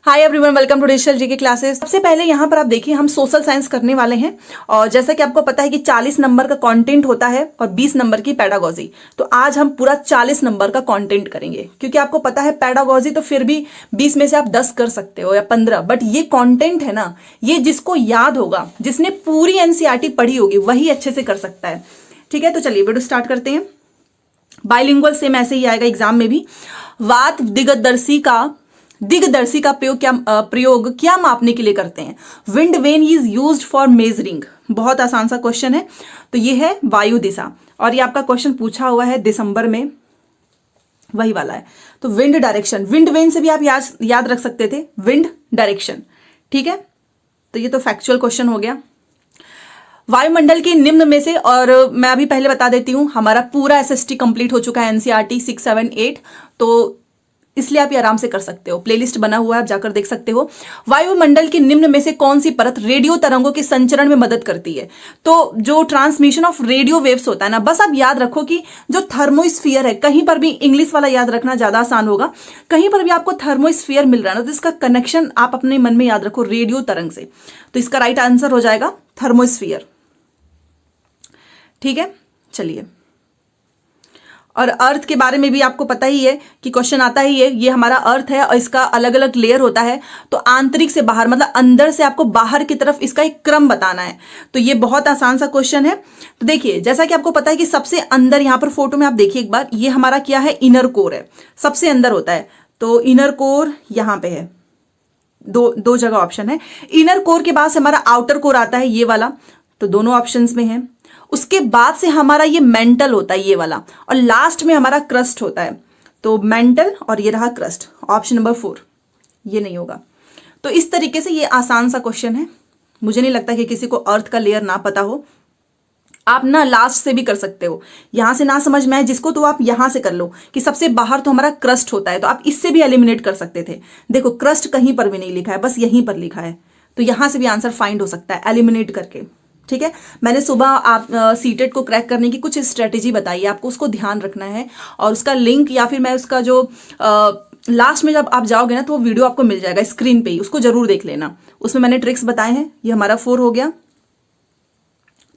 Hi everyone, welcome to digital GK classes. सबसे पहले यहाँ पर आप देखिए हम सोशल साइंस करने वाले हैं और जैसा कि आपको पता है कि 40 नंबर का कंटेंट होता है और 20 नंबर की पेडागोजी। तो आज हम पूरा 40 नंबर का कंटेंट करेंगे क्योंकि आपको पता है पेडागोजी तो फिर भी 20 में से आप 10 कर सकते हो या 15, बट ये कंटेंट है ना, ये जिसको याद होगा, जिसने पूरी एनसीईआरटी पढ़ी होगी वही अच्छे से कर सकता है। ठीक है, तो चलिए वीडियो स्टार्ट करते हैं। बाइलिंगुअल सेम ऐसे ही आएगा एग्जाम में भी। वात दिग्दर्शी का प्रयोग क्या मापने के लिए करते हैं? Wind vane is used for measuring. बहुत आसान सा क्वेश्चन है। तो ये है वायु दिशा और ये आपका क्वेश्चन पूछा हुआ है दिसंबर में, वही वाला है। तो विंड डायरेक्शन, विंड वेन से भी आप याद रख सकते थे विंड डायरेक्शन। ठीक है, तो ये तो फैक्चुअल क्वेश्चन हो गया। वायुमंडल के निम्न में से, और मैं अभी पहले बता देती हूं हमारा पूरा एसएसटी कंप्लीट हो चुका है, एनसीईआरटी 6, 7, 8, तो इसलिए आप ये आराम से कर सकते हो। प्लेलिस्ट बना हुआ है, आप जाकर देख सकते हो। वायुमंडल के निम्न में से कौन सी परत रेडियो तरंगों के संचरण में मदद करती है? तो जो ट्रांसमिशन ऑफ रेडियो वेव्स होता है ना, बस आप याद रखो कि जो थर्मोस्फीयर है, कहीं पर भी इंग्लिश वाला याद रखना ज्यादा आसान होगा। कहीं पर भी आपको थर्मोस्फीयर मिल रहा है ना, तो इसका कनेक्शन आप अपने मन में याद रखो रेडियो तरंग से। तो इसका राइट आंसर हो जाएगा थर्मोस्फीयर। ठीक है, चलिए। और अर्थ के बारे में भी आपको पता ही है कि क्वेश्चन आता ही है। ये हमारा अर्थ है और इसका अलग अलग लेयर होता है। तो आंतरिक से बाहर मतलब अंदर से आपको बाहर की तरफ इसका एक क्रम बताना है। तो ये बहुत आसान सा क्वेश्चन है। तो देखिए, जैसा कि आपको पता है कि सबसे अंदर, यहां पर फोटो में आप देखिए एक बार, ये हमारा क्या है, इनर कोर है, सबसे अंदर होता है। तो इनर कोर यहां पे है, दो जगह ऑप्शन है। इनर कोर के बाद से हमारा आउटर कोर आता है, ये वाला, तो दोनों ऑप्शंस में है। उसके बाद से हमारा ये मेंटल होता है, ये वाला, और लास्ट में हमारा क्रस्ट होता है। तो मेंटल और ये रहा क्रस्ट, ऑप्शन नंबर 4, ये नहीं होगा। तो इस तरीके से ये आसान सा क्वेश्चन है। मुझे नहीं लगता कि किसी को अर्थ का लेयर ना पता हो। आप ना लास्ट से भी कर सकते हो, यहां से ना समझ में आए जिसको तो आप यहां से कर लो कि सबसे बाहर तो हमारा क्रस्ट होता है, तो आप इससे भी एलिमिनेट कर सकते थे। देखो क्रस्ट कहीं पर भी नहीं लिखा है, बस यहीं पर लिखा है, तो यहां से भी आंसर फाइंड हो सकता है एलिमिनेट करके। ठीक है, मैंने सुबह आप सीटेट को क्रैक करने की कुछ स्ट्रेटेजी बताई है, आपको उसको ध्यान रखना है। और उसका लिंक या फिर मैं उसका जो लास्ट में जब आप जाओगे ना, तो वो वीडियो आपको मिल जाएगा स्क्रीन पे ही, उसको जरूर देख लेना। उसमें मैंने ट्रिक्स बताए हैं। ये हमारा 4 हो गया।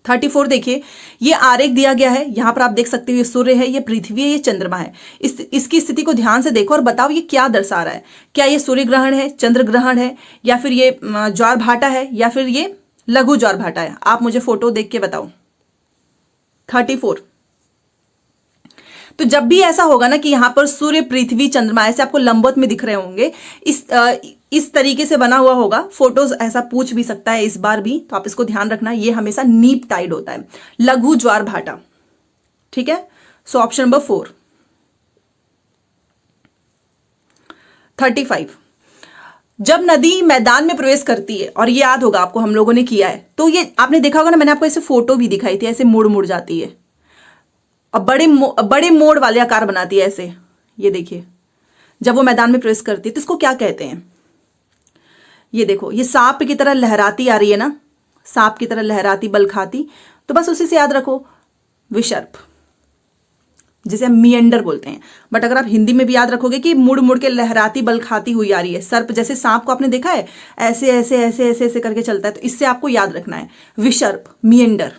34 देखिए, ये आरेख दिया गया है, यहां पर आप देख सकते हो ये सूर्य है, ये पृथ्वी है, ये चंद्रमा है। इसकी स्थिति को ध्यान से देखो और बताओ ये क्या दर्शा रहा है। क्या ये सूर्य ग्रहण है, चंद्र ग्रहण है, या फिर ये ज्वार भाटा है, या फिर ये लघु ज्वार भाटा है? आप मुझे फोटो देख के बताओ। 34। तो जब भी ऐसा होगा ना कि यहां पर सूर्य, पृथ्वी, चंद्रमा ऐसे आपको लंबवत में दिख रहे होंगे, इस तरीके से बना हुआ होगा। फोटोज ऐसा पूछ भी सकता है इस बार भी, तो आप इसको ध्यान रखना। ये हमेशा नीप टाइड होता है, लघु ज्वार भाटा। ठीक है, सो ऑप्शन नंबर 4। 35। जब नदी मैदान में प्रवेश करती है, और ये याद होगा आपको, हम लोगों ने किया है, तो ये आपने देखा होगा ना, मैंने आपको ऐसे फोटो भी दिखाई थी, ऐसे मुड़ मुड़ जाती है और बड़े मोड़ वाले आकार बनाती है ऐसे। ये देखिए, जब वो मैदान में प्रवेश करती है तो इसको क्या कहते हैं? ये देखो, ये सांप की तरह लहराती आ रही है ना, सांप की तरह लहराती, बल खाती, तो बस उसी से याद रखो, विसर्प, जिसे हम मिएंडर बोलते हैं। बट अगर आप हिंदी में भी याद रखोगे कि मुड़ मुड़ के लहराती, बल खाती हुई आ रही है, सर्प, जैसे सांप को आपने देखा है ऐसे ऐसे ऐसे ऐसे ऐसे करके चलता है, तो इससे आपको याद रखना है विसर्प, मिएंडर।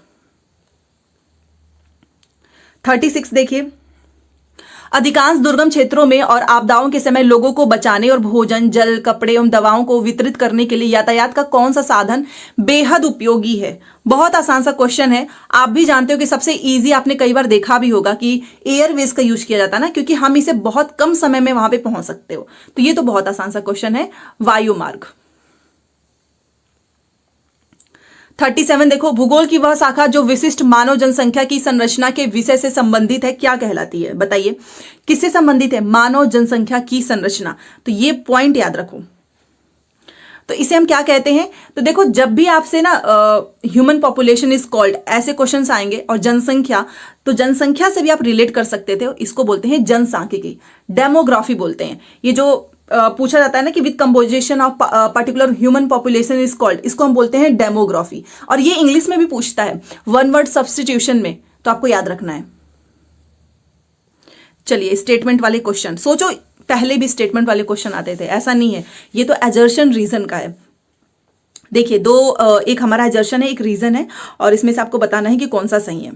36 देखिए, अधिकांश दुर्गम क्षेत्रों में और आपदाओं के समय लोगों को बचाने और भोजन, जल, कपड़े एवं दवाओं को वितरित करने के लिए यातायात का कौन सा साधन बेहद उपयोगी है? बहुत आसान सा क्वेश्चन है। आप भी जानते हो कि सबसे इजी, आपने कई बार देखा भी होगा कि एयरवेज का यूज किया जाता है ना, क्योंकि हम इसे बहुत कम समय में वहां पे पहुंच सकते हो। तो ये तो बहुत आसान सा क्वेश्चन है, वायु मार्ग। 37 देखो, भूगोल की वह शाखा जो विशिष्ट मानव जनसंख्या की संरचना के विषय से संबंधित है, क्या कहलाती है? बताइए, किससे संबंधित है? मानव जनसंख्या की संरचना। तो ये पॉइंट याद रखो। तो इसे हम क्या कहते हैं? तो देखो, जब भी आपसे ना ह्यूमन पॉपुलेशन इज कॉल्ड, ऐसे क्वेश्चंस आएंगे, और जनसंख्या, तो जनसंख्या से भी आप रिलेट कर सकते थे, इसको बोलते हैं जनसांख्यिकी, डेमोग्राफी बोलते हैं। ये जो पूछा जाता है ना कि with composition of particular human population is called, इसको हम बोलते हैं डेमोग्राफी। और ये इंग्लिश में भी पूछता है, वन वर्ड सब्स्टिट्यूशन में, तो आपको याद रखना है। चलिए, स्टेटमेंट वाले क्वेश्चन सोचो, पहले भी स्टेटमेंट वाले क्वेश्चन आते थे, ऐसा नहीं है, ये तो एजर्शन रीजन का है। देखिए एक हमारा एजर्शन है, एक रीजन है, और इसमें से आपको बताना है कि कौन सा सही है।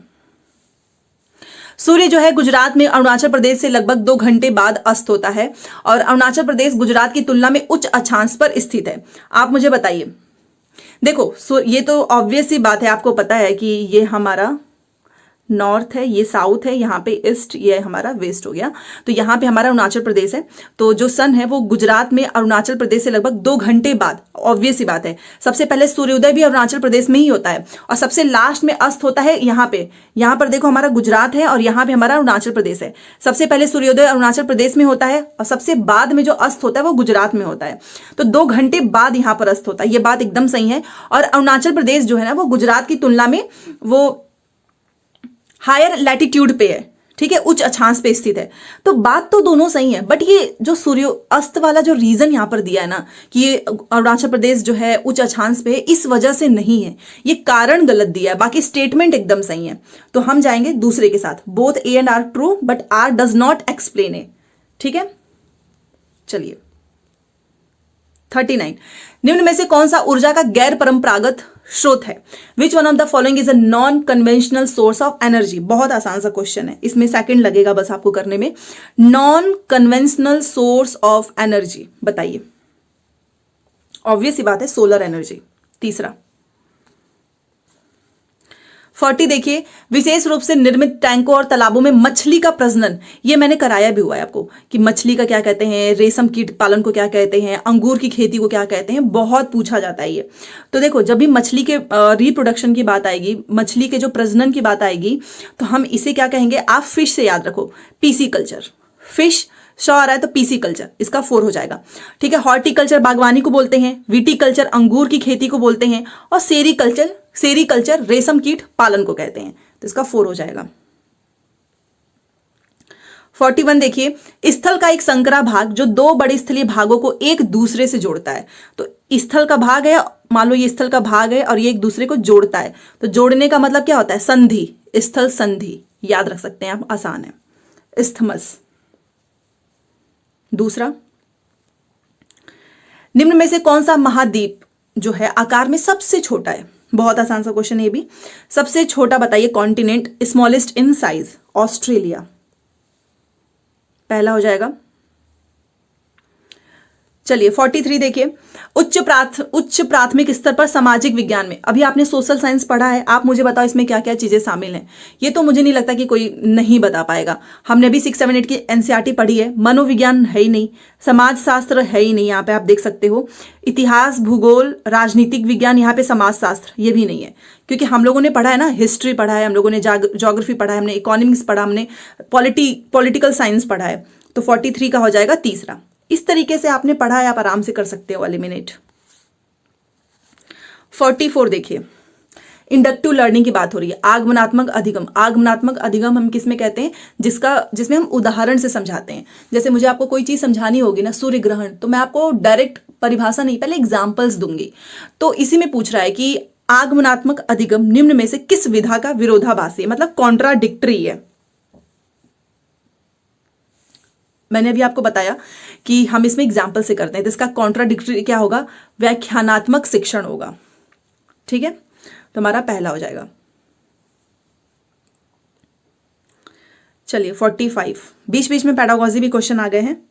सूर्य जो है गुजरात में अरुणाचल प्रदेश से लगभग 2 घंटे बाद अस्त होता है, और अरुणाचल प्रदेश गुजरात की तुलना में उच्च अक्षांश पर स्थित है। आप मुझे बताइए, देखो ये तो ऑब्वियस सी बात है, आपको पता है कि ये हमारा नॉर्थ है, ये साउथ है, यहाँ पे ईस्ट, ये हमारा वेस्ट हो गया। तो यहाँ पे हमारा अरुणाचल प्रदेश है। तो जो सन है वो गुजरात में अरुणाचल प्रदेश से लगभग 2 घंटे बाद, ऑब्वियस सी बात है, सबसे पहले सूर्योदय भी अरुणाचल प्रदेश में ही होता है, और सबसे लास्ट में अस्त होता है यहाँ पे। यहाँ पर देखो हमारा गुजरात है और यहाँ पे हमारा अरुणाचल प्रदेश है। सबसे पहले सूर्योदय अरुणाचल प्रदेश में होता है और सबसे बाद में जो अस्त होता है वो गुजरात में होता है। तो 2 घंटे बाद यहाँ पर अस्त होता है, ये बात एकदम सही है। और अरुणाचल प्रदेश जो है ना वो गुजरात की तुलना में वो हायर लैटिट्यूड पे है, ठीक है, उच्च अक्षांश पे स्थित है। तो बात तो दोनों सही है, बट ये जो सूर्य अस्त वाला जो रीजन यहां पर दिया है ना कि ये अरुणाचल प्रदेश जो है उच्च अक्षांश पे है, इस वजह से नहीं है, ये कारण गलत दिया है, बाकी स्टेटमेंट एकदम सही है। तो हम जाएंगे दूसरे के साथ, both A and R true but R does not explain A, ठीक है। चलिए 39, निम्न में से कौन सा ऊर्जा का गैर परंपरागत स्रोत है? Which one of the following is a non conventional source of energy? बहुत आसान सा क्वेश्चन है, इसमें सेकंड लगेगा बस आपको करने में। Non conventional source of energy बताइए। ऑब्वियस सी बात है, सोलर एनर्जी। तीसरा 40 देखिए, विशेष रूप से निर्मित टैंकों और तालाबों में मछली का प्रजनन, ये मैंने कराया भी हुआ है आपको कि मछली का क्या कहते हैं, रेशम कीट पालन को क्या कहते हैं, अंगूर की खेती को क्या कहते हैं, बहुत पूछा जाता है ये। तो देखो जब भी मछली के रिप्रोडक्शन की बात आएगी, मछली के जो प्रजनन की बात आएगी, तो हम इसे क्या कहेंगे, आप फिश से याद रखो, पीसी कल्चर। फिश श आ रहा है तो पीसी कल्चर, इसका 4 हो जाएगा, ठीक है। हॉर्टिकल्चर बागवानी को बोलते हैं, विटीकल्चर अंगूर की खेती को बोलते हैं, और सेरीकल्चर रेशम कीट पालन को कहते हैं, तो इसका 4 हो जाएगा। 41 देखिए, स्थल का एक संकरा भाग जो 2 बड़े स्थलीय भागों को एक दूसरे से जोड़ता है। तो स्थल का भाग है, मान लो ये स्थल का भाग है और ये एक दूसरे को जोड़ता है, तो जोड़ने का मतलब क्या होता है, संधि, स्थल संधि, याद रख सकते हैं आप, आसान है, इस्थमस। दूसरा, निम्न में से कौन सा महाद्वीप जो है आकार में सबसे छोटा है? बहुत आसान सा क्वेश्चन है ये भी। सबसे छोटा बताइए continent, smallest in size, Australia पहला हो जाएगा। चलिए 43 देखिए, उच्च प्राथमिक स्तर पर सामाजिक विज्ञान में, अभी आपने सोशल साइंस पढ़ा है, आप मुझे बताओ इसमें क्या क्या चीजें शामिल हैं। ये तो मुझे नहीं लगता कि कोई नहीं बता पाएगा, हमने अभी 6, 7, 8 की एनसीईआरटी पढ़ी है। मनोविज्ञान है ही नहीं, समाज शास्त्र है ही नहीं, यहाँ पे आप देख सकते हो, इतिहास, भूगोल, राजनीतिक विज्ञान, यहाँ पे समाज शास्त्र ये भी नहीं है, क्योंकि हम लोगों ने पढ़ा है ना, हिस्ट्री पढ़ा है, हम लोगों ने ज्योग्राफी पढ़ा है, हमने इकोनॉमिक्स पढ़ा, हमने पॉलिटिकल साइंस पढ़ा है। तो 43 का हो जाएगा तीसरा। इस तरीके से आपने पढ़ा है, आप आराम से कर सकते हो एलिमिनेट। 44 देखिए, इंडक्टिव लर्निंग की बात हो रही है, आगमनात्मक अधिगम। आगमनात्मक अधिगम हम किसमें कहते हैं, जिसमें हम उदाहरण से समझाते हैं। जैसे मुझे आपको कोई चीज समझानी होगी ना, सूर्य ग्रहण, तो मैं आपको डायरेक्ट परिभाषा नहीं, पहले एग्जाम्पल्स दूंगी। तो इसी में पूछ रहा है कि आगमनात्मक अधिगम निम्न में से किस विधा का विरोधाभासी है, मतलब कॉन्ट्राडिक्टरी है। मैंने अभी आपको बताया कि हम इसमें एग्जाम्पल से करते हैं, तो इसका कॉन्ट्राडिक्टरी क्या होगा, व्याख्यानात्मक शिक्षण होगा, ठीक है। तो हमारा पहला हो जाएगा। चलिए 45, बीच बीच में पेडागोजी भी क्वेश्चन आ गए हैं।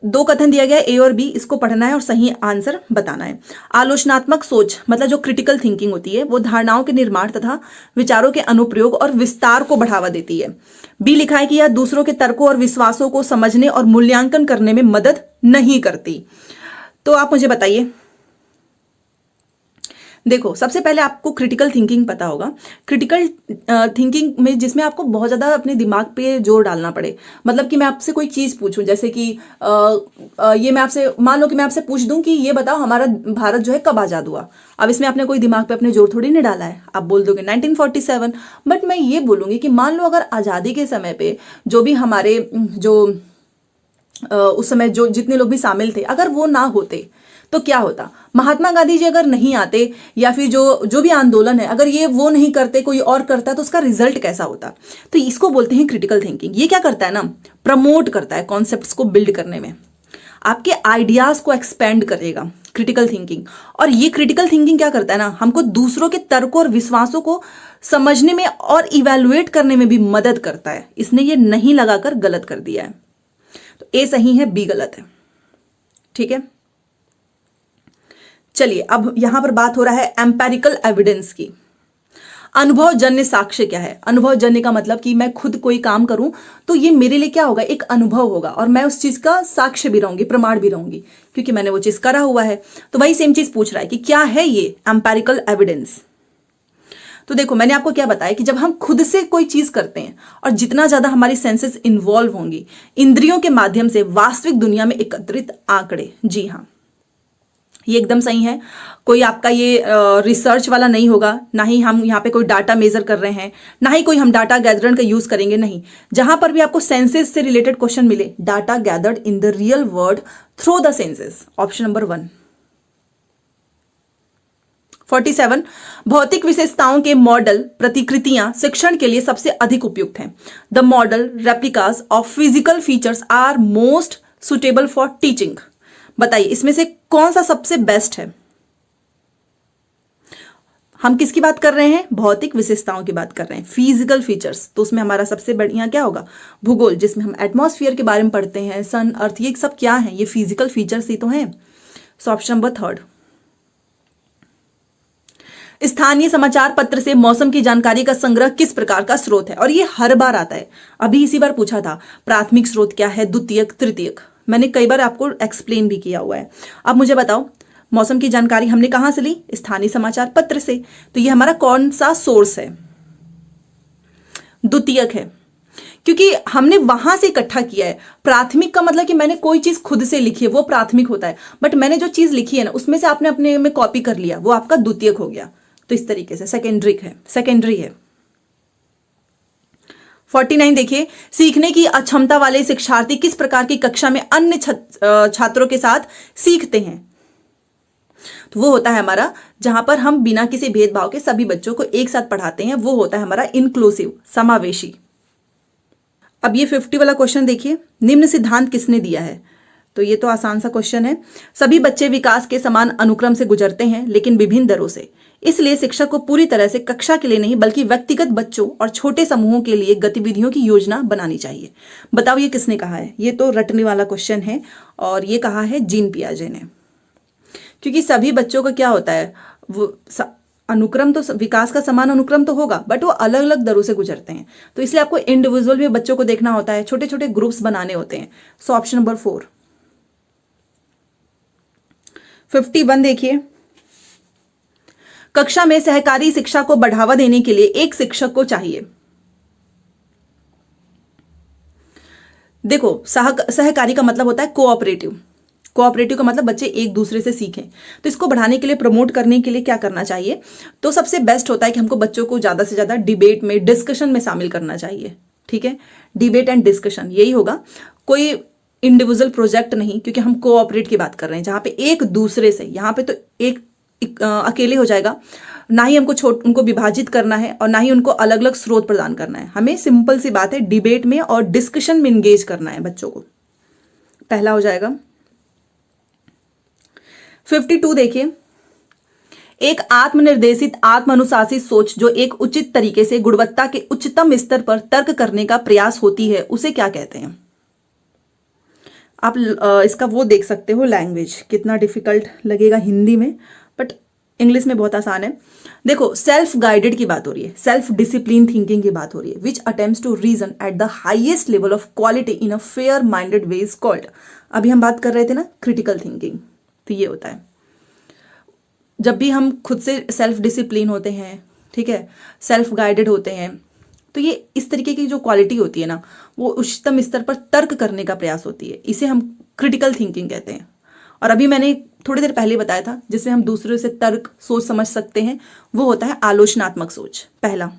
2 कथन दिया गया है, ए और बी, इसको पढ़ना है और सही आंसर बताना है। आलोचनात्मक सोच मतलब जो क्रिटिकल थिंकिंग होती है, वो धारणाओं के निर्माण तथा विचारों के अनुप्रयोग और विस्तार को बढ़ावा देती है। बी लिखा है कि यह दूसरों के तर्कों और विश्वासों को समझने और मूल्यांकन करने में मदद नहीं करती। तो आप मुझे बताइए, देखो सबसे पहले आपको क्रिटिकल थिंकिंग पता होगा। क्रिटिकल थिंकिंग में जिसमें आपको बहुत ज़्यादा अपने दिमाग पे जोर डालना पड़े, मतलब कि मैं आपसे कोई चीज़ पूछूं, जैसे कि ये मैं आपसे, मान लो कि मैं आपसे पूछ दूं कि ये बताओ हमारा भारत जो है कब आज़ाद हुआ। अब इसमें आपने कोई दिमाग पे अपने जोर थोड़ी नहीं डाला है, आप बोल दोगे 1947। बट मैं ये बोलूँगी कि मान लो अगर आज़ादी के समय पे जो भी हमारे जो उस समय जो जितने लोग भी शामिल थे, अगर वो ना होते तो क्या होता? महात्मा गांधी जी अगर नहीं आते, या फिर जो भी आंदोलन है अगर ये वो नहीं करते, कोई और करता, तो उसका रिजल्ट कैसा होता? तो इसको बोलते हैं क्रिटिकल थिंकिंग। ये क्या करता है ना, प्रमोट करता है कॉन्सेप्ट्स को बिल्ड करने में, आपके आइडियाज को एक्सपेंड करेगा क्रिटिकल थिंकिंग। और ये क्रिटिकल थिंकिंग क्या करता है ना, हमको दूसरों के तर्कों और विश्वासों को समझने में और इवेलुएट करने में भी मदद करता है। इसने ये नहीं लगाकर गलत कर दिया है। तो ए सही है, बी गलत है। ठीक है, चलिए अब यहां पर बात हो रहा है एम्पेरिकल एविडेंस की। अनुभवजन्य साक्ष्य क्या है? अनुभवजन्य का मतलब कि मैं खुद कोई काम करूं तो ये मेरे लिए क्या होगा, एक अनुभव होगा, और मैं उस चीज का साक्ष्य भी रहूंगी, प्रमाण भी रहूंगी, क्योंकि मैंने वो चीज करा हुआ है। तो वही सेम चीज पूछ रहा है कि क्या है ये एम्पेरिकल एविडेंस। तो देखो, मैंने आपको क्या बताया कि जब हम खुद से कोई चीज करते हैं और जितना ज्यादा हमारी सेंसेस इन्वॉल्व होंगी इंद्रियों के माध्यम से वास्तविक दुनिया में एकत्रित आंकड़े, जी हाँ, ये एकदम सही है। कोई आपका ये रिसर्च वाला नहीं होगा, ना ही हम यहाँ पे कोई डाटा मेजर कर रहे हैं, ना ही कोई हम डाटा गैदरन का यूज करेंगे, नहीं। जहां पर भी आपको सेंसेस से रिलेटेड क्वेश्चन मिले, data gathered in the real world through the senses, option number 1। 47, भौतिक विशेषताओं के मॉडल प्रतिकृतियां शिक्षण के लिए सबसे अधिक उपयुक्त हैं। The model replicas of physical features are most suitable for teaching. बताइए इसमें से कौन सा सबसे बेस्ट है? हम किसकी बात कर रहे हैं? भौतिक विशेषताओं की बात कर रहे हैं, फिजिकल फीचर्स। तो उसमें हमारा सबसे बढ़िया क्या होगा? भूगोल, जिसमें हम एटमॉस्फेयर के बारे में पढ़ते हैं, सन, अर्थ, ये सब क्या है? ये फिजिकल फीचर्स ही तो हैं। So option number 3। स्थानीय समाचार पत्र से मौसम की जानकारी का संग्रह किस प्रकार का स्रोत है? और ये हर बार आता है, अभी इसी बार पूछा था, प्राथमिक स्रोत क्या है, द्वितीयक, तृतीयक। मैंने कई बार आपको एक्सप्लेन भी किया हुआ है। अब मुझे बताओ, मौसम की जानकारी हमने कहां से ली? स्थानीय समाचार पत्र से। तो ये हमारा कौन सा सोर्स है? द्वितीयक है, क्योंकि हमने वहां से इकट्ठा किया है। प्राथमिक का मतलब कि मैंने कोई चीज खुद से लिखी है, वो प्राथमिक होता है, बट मैंने जो चीज लिखी है ना उसमें से आपने अपने में कॉपी कर लिया, वो आपका द्वितीयक हो गया। तो इस तरीके से सेकेंडरी है। 49 देखिए, सीखने की अक्षमता वाले शिक्षार्थी किस प्रकार की कक्षा में अन्य छात्रों के साथ सीखते हैं? तो वो होता है हमारा, जहां पर हम बिना किसी भेदभाव के सभी बच्चों को एक साथ पढ़ाते हैं, वो होता है हमारा इंक्लूसिव, समावेशी। अब ये 50 वाला क्वेश्चन देखिए, निम्न सिद्धांत किसने दिया है? तो ये तो आसान सा क्वेश्चन है। सभी बच्चे विकास के समान अनुक्रम से गुजरते हैं, लेकिन विभिन्न दरों से। इसलिए शिक्षक को पूरी तरह से कक्षा के लिए नहीं बल्कि व्यक्तिगत बच्चों और छोटे समूहों के लिए गतिविधियों की योजना बनानी चाहिए। बताओ ये किसने कहा है? ये तो रटने वाला क्वेश्चन है, और ये कहा है जीन पियाजे ने। क्योंकि सभी बच्चों का क्या होता है, वो अनुक्रम तो, विकास का समान अनुक्रम तो होगा, बट वो अलग अलग दरों से गुजरते हैं। तो इसलिए आपको इंडिविजुअल भी बच्चों को देखना होता है, छोटे छोटे ग्रुप्स बनाने होते हैं। So option number 4। 51 देखिए, कक्षा में सहकारी शिक्षा को बढ़ावा देने के लिए एक शिक्षक को चाहिए। देखो, सहकारी का मतलब होता है कोऑपरेटिव। कोऑपरेटिव का मतलब बच्चे एक दूसरे से सीखें। तो इसको बढ़ाने के लिए, प्रमोट करने के लिए क्या करना चाहिए? तो सबसे बेस्ट होता है कि हमको बच्चों को ज्यादा से ज्यादा डिबेट में, डिस्कशन में शामिल करना चाहिए। ठीक है, डिबेट एंड डिस्कशन यही होगा, कोई इंडिविजुअल प्रोजेक्ट नहीं, क्योंकि हम कोऑपरेट की बात कर रहे हैं, जहां पे एक दूसरे से, यहाँ पे तो एक अकेले हो जाएगा, ना ही हमको उनको विभाजित करना है और ना ही उनको अलग अलग स्रोत प्रदान करना है। हमें सिंपल सी बात है, डिबेट में और डिस्कशन में इंगेज करना है बच्चों को। पहला हो जाएगा। 52 देखिए, एक आत्मनिर्देशित, आत्मानुशासित सोच जो एक उचित तरीके से गुणवत्ता के उच्चतम स्तर पर तर्क करने का प्रयास होती है, उसे क्या कहते हैं? आप इसका वो देख सकते हो, लैंग्वेज कितना डिफिकल्ट लगेगा हिंदी में, बट इंग्लिश में बहुत आसान है। देखो, सेल्फ गाइडेड की बात हो रही है, सेल्फ डिसिप्लिन थिंकिंग की बात हो रही है, which attempts to reason at the highest level of quality in a fair minded way is called. अभी हम बात कर रहे थे ना क्रिटिकल थिंकिंग, तो ये होता है जब भी हम खुद से सेल्फ डिसिप्लिन होते हैं, ठीक है, सेल्फ गाइडेड होते हैं, तो ये इस तरीके की जो क्वालिटी होती है ना, वो उच्चतम स्तर पर तर्क करने का प्रयास होती है, इसे हम क्रिटिकल थिंकिंग कहते हैं। और अभी मैंने थोड़ी देर पहले बताया था, जिसमें हम दूसरे से तर्क, सोच समझ सकते हैं, वो होता है आलोचनात्मक सोच, पहला।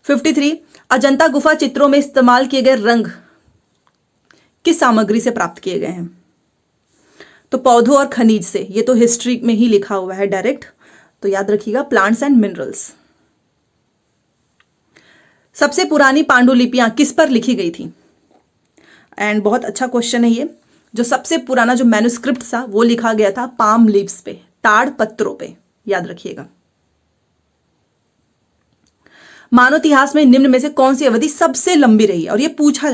53, अजंता गुफा चित्रों में इस्तेमाल किए गए रंग किस सामग्री से प्राप्त किए गए हैं? तो पौधों और खनिज से, ये तो हिस्ट्री में ही लिखा हुआ है डायरेक्ट, तो याद रखिएगा प्लांट्स एंड मिनरल्स। सबसे पुरानी पांडुलिपियां किस पर लिखी गई थी? एंड बहुत अच्छा क्वेश्चन है ये। जो सबसे पुराना जो मैन्युस्क्रिप्ट था वो लिखा गया था पाम लीव्स पे, ताड़ पत्रों पे, याद रखिएगा। मानव इतिहास में निम्न में से कौन सी अवधि सबसे लंबी रही? और ये पूछा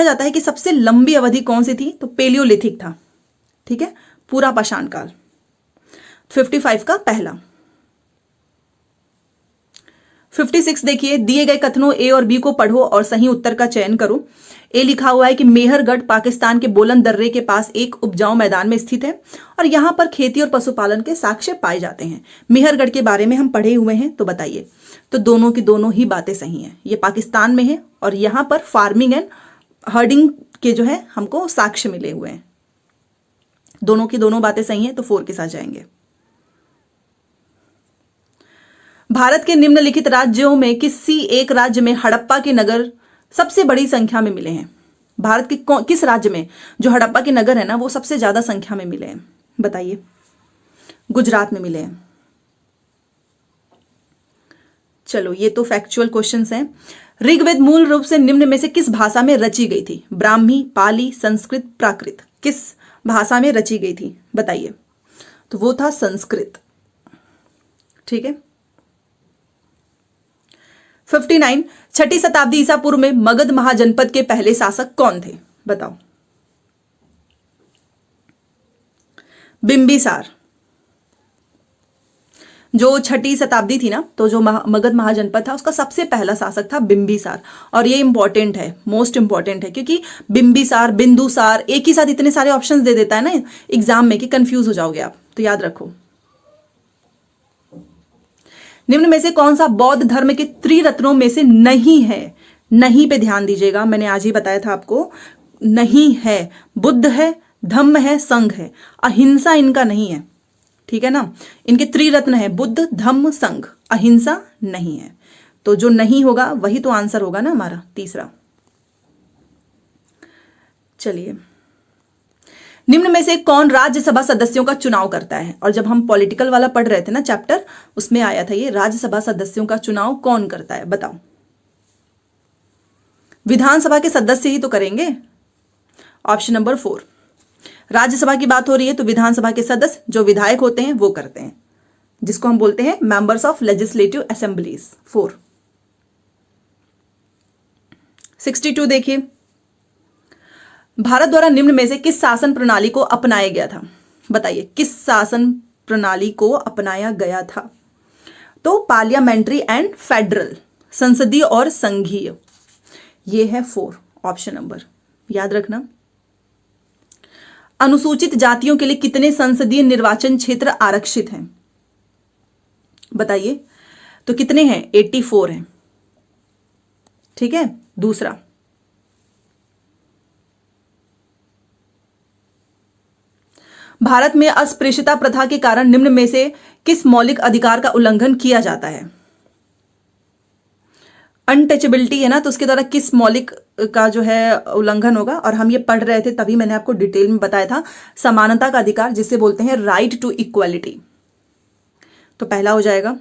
जाता है कि सबसे लंबी अवधि कौन सी थी? तो पेलियोलिथिक था, ठीक है, पूरा पाषाण काल। 55 का पहला। 56 देखिए, दिए गए कथनों ए और बी को पढ़ो और सही उत्तर का चयन करो। ए लिखा हुआ है कि मेहरगढ़ पाकिस्तान के बोलन दर्रे के पास एक उपजाऊ मैदान में स्थित है और यहां पर खेती और पशुपालन के साक्ष्य पाए जाते हैं। मेहरगढ़ के बारे में हम पढ़े हुए हैं, तो बताइए। तो दोनों की दोनों ही बातें सही हैं। ये पाकिस्तान में है और यहां पर फार्मिंग एंड हर्डिंग के जो है हमको साक्ष्य मिले हुए हैं। दोनों की दोनों बातें सही हैं, तो 4 के साथ जाएंगे। भारत के निम्नलिखित राज्यों में किसी एक राज्य में हड़प्पा के नगर सबसे बड़ी संख्या में मिले हैं? भारत के किस राज्य में जो हड़प्पा के नगर है ना वो सबसे ज्यादा संख्या में मिले हैं? बताइए। गुजरात में मिले हैं। चलो, ये तो फैक्चुअल क्वेश्चंस हैं। ऋग्वेद मूल रूप से निम्न में से किस भाषा में रची गई थी? ब्राह्मी, पाली, संस्कृत, प्राकृत, किस भाषा में रची गई थी? बताइए। तो वो था संस्कृत, ठीक है। 59, छठी शताब्दी ईसा पूर्व में मगध महाजनपद के पहले शासक कौन थे? बताओ। बिंबिसार। जो छठी शताब्दी थी ना, तो जो मगध महाजनपद था उसका सबसे पहला शासक था बिंबिसार। और ये इंपॉर्टेंट है, मोस्ट इंपॉर्टेंट है, क्योंकि बिंबिसार, बिंदुसार एक ही साथ इतने सारे ऑप्शंस दे देता है ना एग्जाम में कि कंफ्यूज हो जाओगे आप, तो याद रखो। निम्न में से कौन सा बौद्ध धर्म के त्रिरत्नों में से नहीं है? नहीं पे ध्यान दीजिएगा, मैंने आज ही बताया था आपको, नहीं है। बुद्ध है, धम्म है, संघ है। अहिंसा इनका नहीं है, ठीक है ना। इनके त्रिरत्न है, बुद्ध, धम्म, संघ, अहिंसा नहीं है। तो जो नहीं होगा वही तो आंसर होगा ना हमारा, तीसरा। चलिए, निम्न में से कौन राज्यसभा सदस्यों का चुनाव करता है? और जब हम पॉलिटिकल वाला पढ़ रहे थे ना चैप्टर, उसमें आया था ये, राज्यसभा सदस्यों का चुनाव कौन करता है? बताओ। विधानसभा के सदस्य ही तो करेंगे। Option number 4। राज्यसभा की बात हो रही है तो विधानसभा के सदस्य जो विधायक होते हैं वो करते हैं, जिसको हम बोलते हैं मेंबर्स ऑफ लेजिस्लेटिव असेंबलीज। 4। 62 देखिए, भारत द्वारा निम्न में से किस शासन प्रणाली को अपनाया गया था? बताइए, किस शासन प्रणाली को अपनाया गया था? तो पार्लियामेंट्री एंड फेडरल, संसदीय और संघीय, ये है 4 ऑप्शन नंबर, याद रखना। अनुसूचित जातियों के लिए कितने संसदीय निर्वाचन क्षेत्र आरक्षित हैं? बताइए। तो कितने हैं? 84 हैं, ठीक है। दूसरा, भारत में अस्पृश्यता प्रथा के कारण निम्न में से किस मौलिक अधिकार का उल्लंघन किया जाता है? अनटचेबिलिटी है ना, तो उसके द्वारा किस मौलिक का जो है उल्लंघन होगा? और हम ये पढ़ रहे थे तभी मैंने आपको डिटेल में बताया था, समानता का अधिकार, जिसे बोलते हैं राइट टू इक्वालिटी। तो पहला हो जाएगा।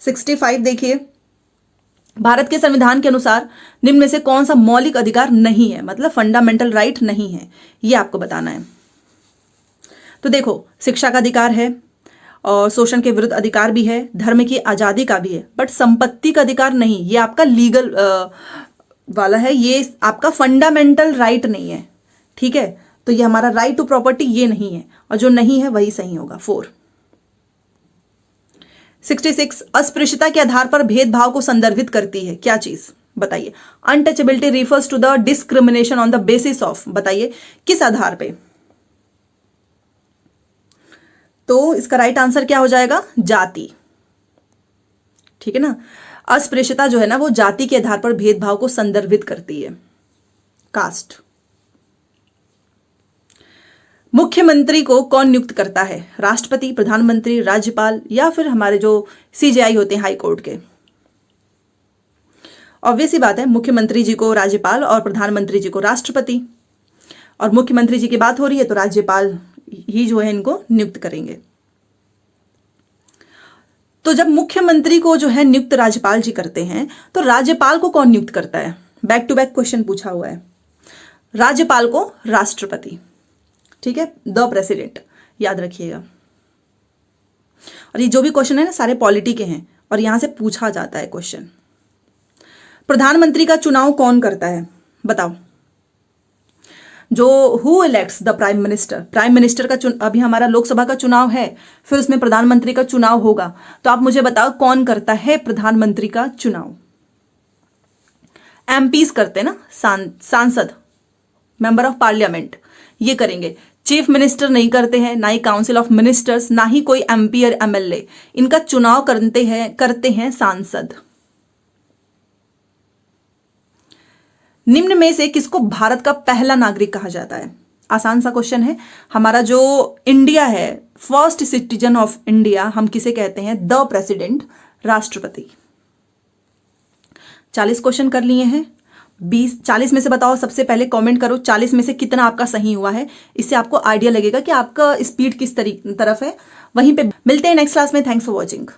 65 देखिए, भारत के संविधान के अनुसार निम्न में से कौन सा मौलिक अधिकार नहीं है, मतलब फंडामेंटल राइट नहीं है, ये आपको बताना है। तो देखो, शिक्षा का अधिकार है और शोषण के विरुद्ध अधिकार भी है, धर्म की आजादी का भी है, बट संपत्ति का अधिकार नहीं। ये आपका लीगल वाला है, ये आपका फंडामेंटल राइट नहीं है, ठीक है। तो ये हमारा राइट टू प्रॉपर्टी ये नहीं है, और जो नहीं है वही सही होगा, 4। 66, अस्पृश्यता के आधार पर भेदभाव को संदर्भित करती है क्या चीज? बताइए। Untouchability refers to the discrimination on the basis of, बताइए किस आधार पे? तो इसका राइट आंसर क्या हो जाएगा? जाति, ठीक है ना। अस्पृश्यता जो है ना वो जाति के आधार पर भेदभाव को संदर्भित करती है, कास्ट। मुख्यमंत्री को कौन नियुक्त करता है? राष्ट्रपति, प्रधानमंत्री, राज्यपाल, या फिर हमारे जो सीजेआई होते हैं हाई कोर्ट के? ऑब्वियस ही बात है, मुख्यमंत्री जी को राज्यपाल और प्रधानमंत्री जी को राष्ट्रपति, और मुख्यमंत्री जी की बात हो रही है तो राज्यपाल ही जो है इनको नियुक्त करेंगे। तो जब मुख्यमंत्री को जो है नियुक्त राज्यपाल जी करते हैं तो राज्यपाल को कौन नियुक्त करता है? बैक टू बैक क्वेश्चन पूछा हुआ है। राज्यपाल को राष्ट्रपति, ठीक है, द प्रेसिडेंट, याद रखिएगा। और ये जो भी क्वेश्चन है ना सारे पॉलिटी के हैं और यहां से पूछा जाता है क्वेश्चन। प्रधानमंत्री का चुनाव कौन करता है बताओ? जो who elects the prime minister, prime minister का अभी हमारा लोकसभा का चुनाव है, फिर उसमें प्रधानमंत्री का चुनाव होगा, तो आप मुझे बताओ कौन करता है प्रधानमंत्री का चुनाव? एमपीज करते हैं ना, सांसद, मेंबर ऑफ पार्लियामेंट, ये करेंगे। चीफ मिनिस्टर नहीं करते हैं, ना ही काउंसिल ऑफ मिनिस्टर्स, ना ही कोई एमपी और एमएलए। इनका चुनाव करते हैं सांसद। निम्न में से किसको भारत का पहला नागरिक कहा जाता है? आसान सा क्वेश्चन है। हमारा जो इंडिया है, फर्स्ट सिटीजन ऑफ इंडिया, हम किसे कहते हैं? द प्रेसिडेंट, राष्ट्रपति। 40 क्वेश्चन कर लिए हैं। 40 में से बताओ, सबसे पहले कमेंट करो 40 में से कितना आपका सही हुआ है। इससे आपको आइडिया लगेगा कि आपका स्पीड किस तरफ है। वहीं पे मिलते हैं नेक्स्ट क्लास में। Thanks for watching.